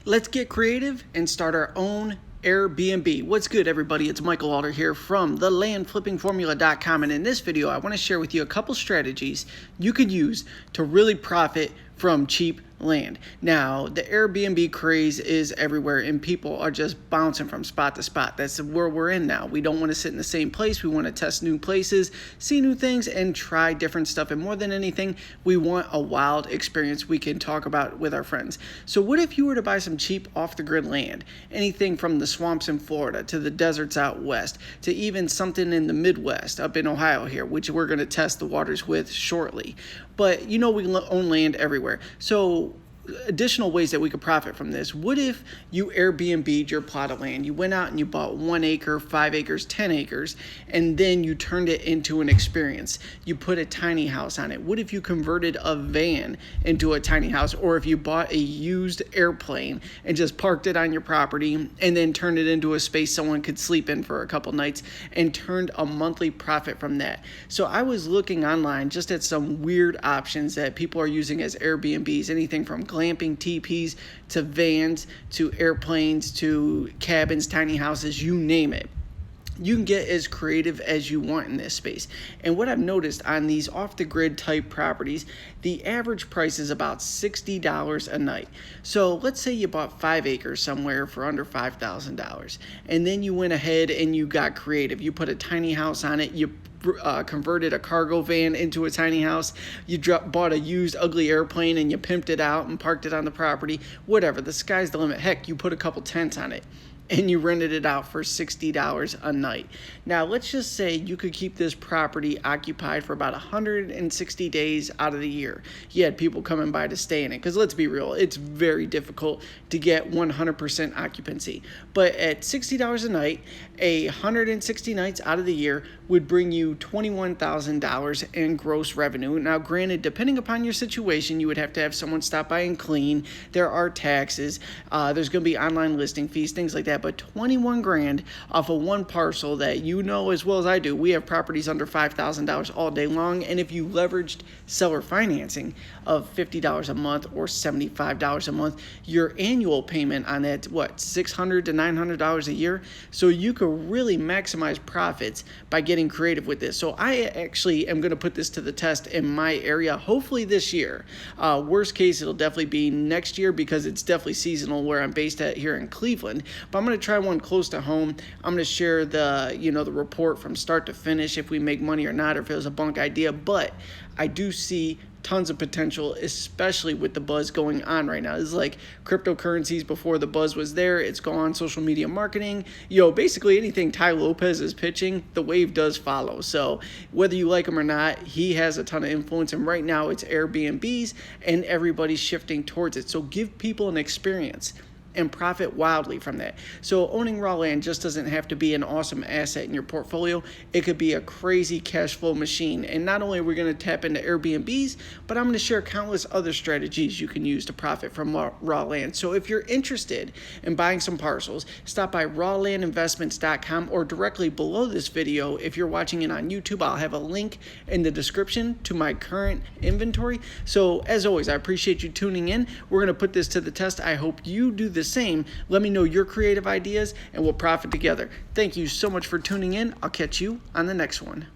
Let's get creative and start our own Airbnb. What's good, everybody? It's Michael Alder here from thelandflippingformula.com, and in this video I want to share with you a couple strategies you could use to really profit from cheap land. Now, the Airbnb craze is everywhere and people are just bouncing from spot to spot. That's the world we're in now. We don't want to sit in the same place. We want to test new places, see new things, and try different stuff. And more than anything, we want a wild experience we can talk about with our friends. So what if you were to buy some cheap off-the-grid land? Anything from the swamps in Florida to the deserts out west to even something in the Midwest up in Ohio here, which we're going to test the waters with shortly. But you know we own land everywhere. So additional ways that we could profit from this. What if you Airbnb'd your plot of land? You went out and you bought 1 acre, 5 acres, 10 acres, and then you turned it into an experience. You put a tiny house on it. What if you converted a van into a tiny house? Or if you bought a used airplane and just parked it on your property and then turned it into a space someone could sleep in for a couple nights and turned a monthly profit from that. So I was looking online just at some weird options that people are using as Airbnbs, anything from glamping teepees to vans to airplanes to cabins, tiny houses, you name it. You can get as creative as you want in this space. And what I've noticed on these off-the-grid type properties, the average price is about $60 a night. So let's say you bought 5 acres somewhere for under $5,000. And then you went ahead and you got creative. You put a tiny house on it. You converted a cargo van into a tiny house. You bought a used ugly airplane and you pimped it out and parked it on the property. Whatever, the sky's the limit. Heck, you put a couple tents on it and you rented it out for $60 a night. Now, let's just say you could keep this property occupied for about 160 days out of the year. You had people coming by to stay in it, because let's be real, it's very difficult to get 100% occupancy. But at $60 a night, 160 nights out of the year would bring you $21,000 in gross revenue. Now, granted, depending upon your situation, you would have to have someone stop by and clean. There are taxes. There's going to be online listing fees, things like that. But 21 grand off of one parcel that you know as well as I do, we have properties under $5,000 all day long. And if you leveraged seller financing of $50 a month or $75 a month, your annual payment on that, $600 to $900 a year? So you could really maximize profits by getting creative with this. So I actually am going to put this to the test in my area, hopefully this year. Worst case, it'll definitely be next year because it's definitely seasonal where I'm based at here in Cleveland. But I'm going to try one close to home. I'm going to share the report from start to finish, if we make money or not, or if it was a bunk idea. But I do see tons of potential, especially with the buzz going on right now. This is like cryptocurrencies before the buzz was there. It's gone. Social media marketing. Basically anything Tai Lopez is pitching, the wave does follow. So whether you like him or not, he has a ton of influence. And right now it's Airbnbs and everybody's shifting towards it. So give people an experience and profit wildly from that. So owning raw land just doesn't have to be an awesome asset in your portfolio. It could be a crazy cash flow machine. And not only are we going to tap into Airbnbs, but I'm going to share countless other strategies you can use to profit from raw land. So if you're interested in buying some parcels, stop by rawlandinvestments.com or directly below this video. If you're watching it on YouTube, I'll have a link in the description to my current inventory. So as always, I appreciate you tuning in. We're going to put this to the test. I hope you do the same. Let me know your creative ideas and we'll profit together. Thank you so much for tuning in. I'll catch you on the next one.